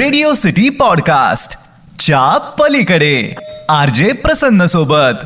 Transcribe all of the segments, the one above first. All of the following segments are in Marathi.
रेडिओ सिटी पॉडकास्ट च्या पलीकडे आरजे प्रसन्न सोबत.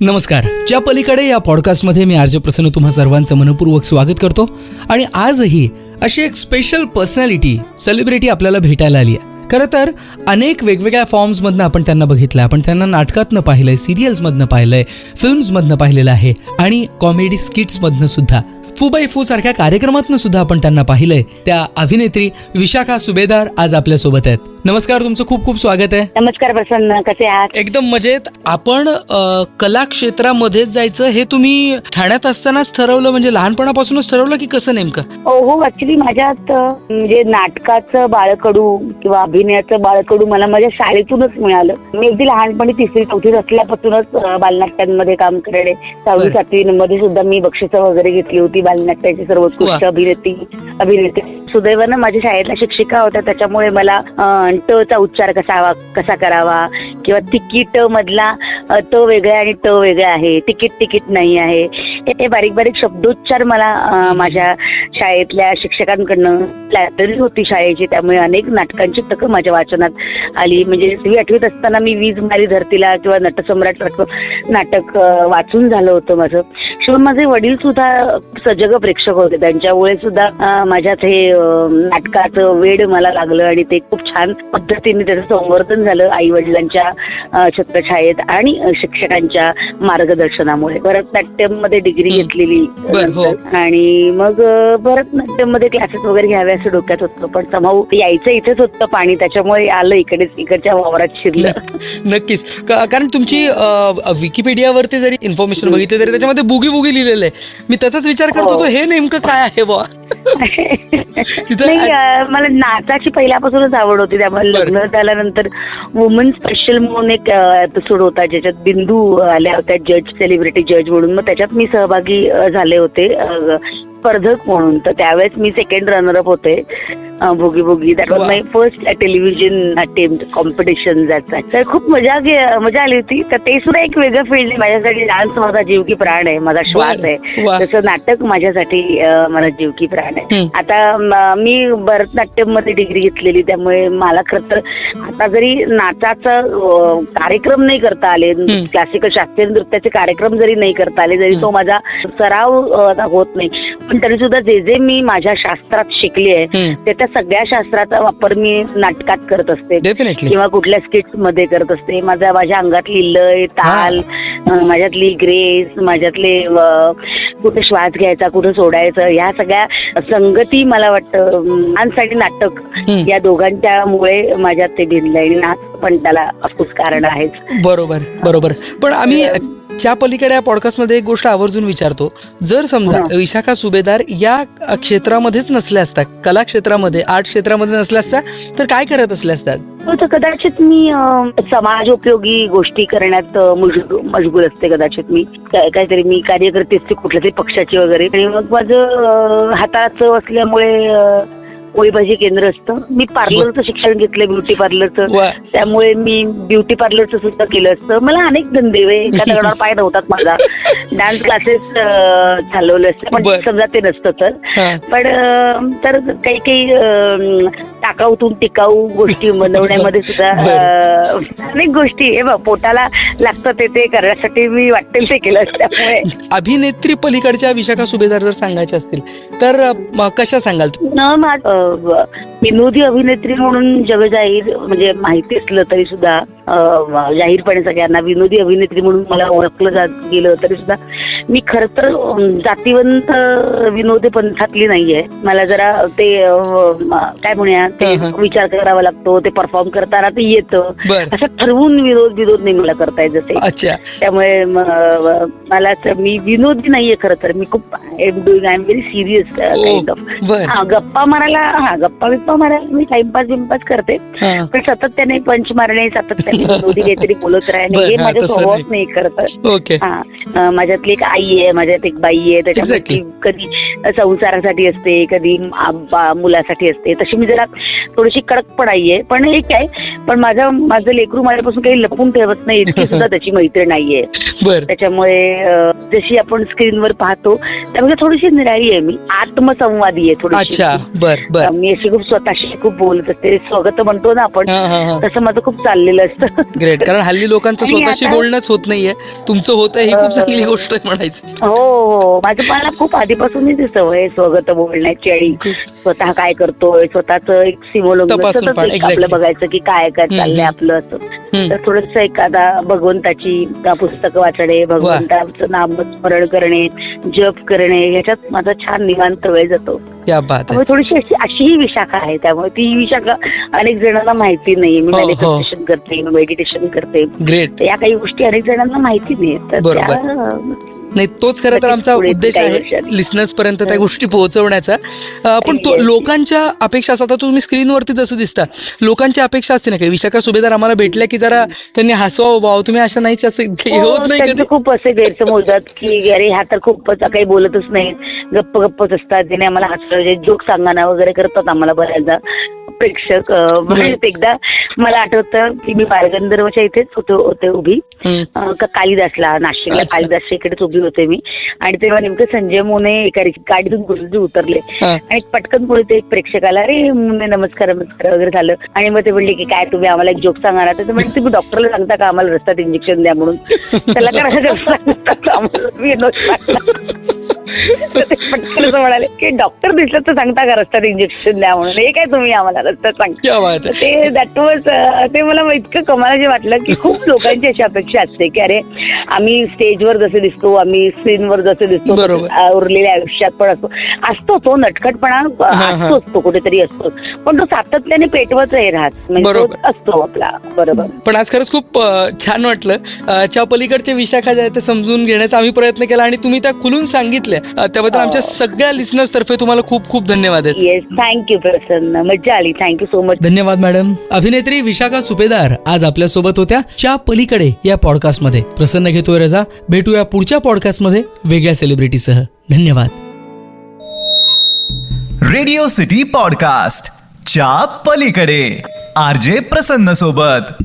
नमस्कार. च्या पलीकडे या पॉडकास्टमध्ये मी आरजे प्रसन्न तुम्हा सर्वांचं मनपूर्वक स्वागत करतो. आणि आजही अशी एक स्पेशल पर्सनॅलिटी, सेलिब्रिटी आपल्याला भेटायला आली आहे. खरं तर अनेक वेगवेगळ्या फॉर्म्समधनं आपण त्यांना बघितलं, आपण त्यांना नाटकातनं पाहिलंय, सिरियल्समधनं पाहिलंय, फिल्म्समधनं पाहिलेलं आहे आणि कॉमेडी स्किट्समधनं सुद्धा, फुबाई फू सारख्या कार्यक्रमातनं सुद्धा आपण त्यांना पाहिलंय. त्या अभिनेत्री विशाखा सुभेदार आज आपल्या सोबत आहेत. नमस्कार, तुमचं खूप खूप स्वागत आहे. नमस्कार प्रसन्न, कसे आहात? एकदम मजेत. आपण कला क्षेत्रामध्येच जायचं हे तुम्ही ठाण्यात असतानाच ठरवलं, म्हणजे लहानपणापासूनच ठरवलं की कसं नेमकं? हो, ऍक्च्युली माझ्यात म्हणजे नाटकाचं बाळकडू किंवा अभिनयाचं बाळकडू मला माझ्या शाळेतूनच मिळालं. मी अगदी लहानपणी 3री-4थीत असल्यापासूनच बालनाट्यांमध्ये काम करणे. 6वी-7वी मध्ये सुद्धा मी बक्षिसं वगैरे घेतली होती बालनाट्याची, सर्वोत्कृष्ट अभिनेत्री. सुदैवानं माझ्या शाळेतल्या शिक्षिका होत्या, त्याच्यामुळे मला ट चा उच्चार कसा करावा किंवा तिकीट मधला त वेगळा आणि ट वेगळा आहे, तिकीट नाही आहे, हे बारीक बारीक शब्दोच्चार मला माझ्या शाळेतल्या शिक्षकांकडनं. लायब्ररी होती शाळेची, त्यामुळे अनेक नाटकांची तकं माझ्या वाचनात आली. म्हणजे 7वी-8वीत असताना मी वीज मारी धरतीला किंवा नटसम्राट नाटक वाचून झालं होतं माझं. शिवाय माझे वडील सुद्धा सजग प्रेक्षक होते, त्यांच्यामुळे सुद्धा माझ्यात हे नाटकाचं वेड मला लागलं आणि ते खूप छान पद्धतीने त्याचं संवर्धन झालं आई वडिलांच्या छत्रछायेत आणि शिक्षकांच्या मार्गदर्शनामुळे. भरतनाट्यम मध्ये डिग्री घेतलेली आणि मग भरतनाट्यम मध्ये क्लासेस वगैरे घ्यावे असं डोक्यात होतं, पण समाऊ यायचं इथेच होतं पाणी, त्याच्यामुळे आलं इकडच्या वावरात शिरलं. नक्कीच, कारण तुमची विकिपीडियावरती जरी इन्फॉर्मेशन बघितली तरी त्याच्यामध्ये बुगी बुगी लिहिलेलं आहे. मी त्याचाच विचार करत होतो हे नेमकं काय आहे बुवा. मला नाचाची पहिल्यापासूनच आवड होती, त्यामुळे लग्न झाल्यानंतर वुमन स्पेशल म्हणून एक एपिसोड होता ज्याच्यात बिंदू आल्या होत्या जज, सेलिब्रिटी जज म्हणून. मग त्याच्यात मी सहभागी झाले होते स्पर्धक म्हणून. तर त्यावेळेस मी 2nd रनर अप होते. भोगी भोगी, that was my first television attempt competition. तर खूप मजा आली होती. तर ते सुद्धा एक वेगळं फील्ड आहे माझ्यासाठी. डान्स माझा जीव की प्राण आहे, माझा श्वास आहे, तसं नाटक माझ्यासाठी माझा जीव की प्राण आहे. आता मी भरतनाट्यम मध्ये डिग्री घेतलेली, त्यामुळे मला खरं तर आता जरी नाचाचा कार्यक्रम नाही करता आले, क्लासिकल शास्त्रीय नृत्याचे कार्यक्रम जरी नाही करता आले, जरी तो माझा सराव होत नाही, पण तरी सुद्धा जे मी माझ्या शास्त्रात शिकले आहे त्या सगळ्या शास्त्राचा वापर मी नाटकात करत असते किंवा कुठल्या स्किट्स मध्ये करत असते. माझ्या अंगातली लय, ताल, माझ्यातली ग्रेस, माझ्यातले कुठे श्वास घ्यायचा, कुठे सोडायचं, ह्या सगळ्या संगती मला वाटतं डान्स आणि नाटक या दोघांच्या मुळे माझ्यात ते भिनलंय. आणि नाच पण त्याला ऑफकोर्स कारण आहेच. बरोबर. पण आम्ही च्या पलीकडे या पॉडकास्टमध्ये एक गोष्ट आवर्जून विचारतो, जर समजा विशाखा सुभेदार या क्षेत्रामध्येच नसल्या असता, कला क्षेत्रामध्ये, आर्ट क्षेत्रामध्ये नसल्या असता, तर काय करत असल्या असतात? तर कदाचित मी समाजोपयोगी गोष्टी करण्यात मशगूल असते. कदाचित मी काहीतरी मी कार्यकर्ते असते कुठल्या तरी पक्षाची वगैरे. आणि मग माझं हाताचं असल्यामुळे पोळी भाजी केंद्र असतं. मी पार्लरचं शिक्षण घेतलं, ब्युटी पार्लरचं, त्यामुळे मी ब्युटी पार्लरचं सुद्धा केलं असतं. मला अनेक धंदे, एका दगडावर पाय नव्हतात माझा. डान्स क्लासेस चालवले असते, पण समजा ते नसतं तर काही टाकाऊतून टिकाऊ गोष्टी बनवण्यामध्ये सुद्धा अनेक गोष्टी हे पोटाला लागतं ते करण्यासाठी मी वाटेल ते केलं. त्यामुळे अभिनेत्री पलीकडच्या विशाखा सुभेदार जर सांगायच्या असतील तर कशा सांगाल? विनोदी अभिनेत्री म्हणून जगजाहीर म्हणजे माहिती असलं तरी सुद्धा, जाहीरपणे सगळ्यांना विनोदी अभिनेत्री म्हणून मला ओळखलं गेलं तरी सुद्धा मी खर तर जातीवंत विनोदी पंथातली नाहीये. मला जरा ते काय म्हणूया ते विचार करावा लागतो, ते परफॉर्म करताना ते येतं. असं ठरवून विनोद नाही मला करता येत जसे. त्यामुळे मला मी विनोदी नाहीये खरं तर. मी खूप I am very serious kind of. गप्पा मारायला मी टाइमपास करते, पण सातत्याने पंच मारणे, सातत्याने विनोदी काहीतरी बोलत राहणे हे माझ्या स्वभावच नाही खरं तर. माझ्यातली एक आई आहे, माझ्यात एक बाई आहे, त्याच्यामध्ये कधी संसारासाठी असते, कधी मुलासाठी असते. तशी मी जरा थोडीशी कडक पण आई आहे, पण एक आहे पण माझं लेकरू माझ्यापासून काही लपून ठेवत नाही, इतकी सुद्धा त्याची मैत्रीण नाहीये. बर. त्याच्यामुळे जशी आपण स्क्रीनवर पाहतो त्यामध्ये थोडीशी निराळी आहे मी, आत्मसंवादी आहे थोडीशी. अच्छा. बर बर. मी अशी खूप स्वतःशी खूप बोलत असते, स्वगत म्हणतो ना आपण, तसं माझं खूप चाललेलं असतं. ग्रेट. कारण हल्ली लोकांचं आणि स्वतःशी आता- बोलणंच होत नाहीये, तुमचं होतंय ही खूप चांगली गोष्ट आहे म्हणायची. हो, माझं मला खूप आधीपासूनच ती सवय आहे स्वगत बोलण्याची, आणि स्वतः काय करतोय स्वतःच एक तपासून पण, आपलं exactly. बघायचं की काय काय चाललंय आपलं असं. तर थोडस एखादा भगवंताची पुस्तकं वाचणे, भगवंताचं नामस्मरण करणे, जप करणे, याच्यात माझा छान निवांत वेळ जातो. क्या बात आहे. त्यामुळे थोडीशी अशी ही विशाखा आहे, त्यामुळे ती विशाखा अनेक जणांना माहिती नाही. मी मॅनिफेस्टेशन करते, मेडिटेशन करते, ग्रेट. या काही गोष्टी अनेक जणांना माहिती नाही. तर बरोबर. त्या नाही, तोच खरं तर आमचा पुढे उद्देश काही आहे, वर्षांनी. लिसनर्स पर्यंत त्या गोष्टी पोहोचवण्याचा. पण तो लोकांच्या अपेक्षा असतात. आता तुम्ही स्क्रीनवरती जसं दिसता, लोकांच्या अपेक्षा असते ना काही, विशाखा सुभेदार आम्हाला भेटल्या की जरा त्यांनी हसवावं, भाव तुम्ही अशा नाहीच, असं होत नाही त्यांचे कधी? खूप असे गैरसमज होतात की अरे ह्या तर खूपच काही बोलतच नाही, गप्पच असतात, ज्याने आम्हाला हसवलं, जोक सांगाना वगैरे करतात आम्हाला बऱ्याचदा प्रेक्षक. एकदा मला आठवतं की मी बालगंधर्वच्या इथेच होते उभी, कालिदासला, नाशिकला कालिदासच्या इकडेच उभी होते मी, आणि तेव्हा नेमकं संजय मोने एका गाडीतून गुरुजी उतरले, आणि पटकन पुढे ते एक प्रेक्षकाला अरे मुने नमस्कार नमस्कार वगैरे झालं, आणि मग ते म्हणले की काय तुम्ही आम्हाला एक जोक सांगा ना. तर म्हणजे तुम्ही डॉक्टरला सांगता का आम्हाला रस्त्यात इंजेक्शन द्या म्हणून? त्याला पटकन असं म्हणाले की डॉक्टर दिसलं तर सांगता का रस्त्यात इंजेक्शन द्या म्हणून, हे काय तुम्ही आम्हाला रस्त्यात सांगता? ते दॅट वॉज ते मला इतकं कमाल वाटलं की खूप लोकांची अशी अपेक्षा असते की अरे आम्ही स्टेजवर जसे दिसतो, आम्ही स्क्रीनवर जसे दिसतो, उरलेल्या आयुष्यात पण असतो तो नटखटपणा असतो कुठेतरी असतो, पण तो सातत्याने पेटवत राहत म्हणजे असतो आपला. बरोबर. पण आज खरंच खूप छान वाटलं. च्या पलीकडचे विशाखा जे आहे ते समजून घेण्याचा आम्ही प्रयत्न केला, आणि तुम्ही त्या खुलून सांगितल्या, त्याबद्दल आमच्या सगळ्या लिसनर्स तर्फे तुम्हाला खूप खूप धन्यवाद आहेत. येस, थँक्यू प्रसन्न, मज्जा आली, थँक्यू सो मच. धन्यवाद मॅडम. अभिनेत्री विशाखा सुभेदार आज आपल्या सोबत होत्या च्या पलीकडे या पॉडकास्ट मध्ये. प्रसन्न घेतोय रजा. भेटूया पुढच्या पॉडकास्ट मध्ये वेगळ्या सेलिब्रिटीसह. धन्यवाद. रेडिओ सिटी पॉडकास्ट च्या पलीकडे RJ प्रसन्न सोबत.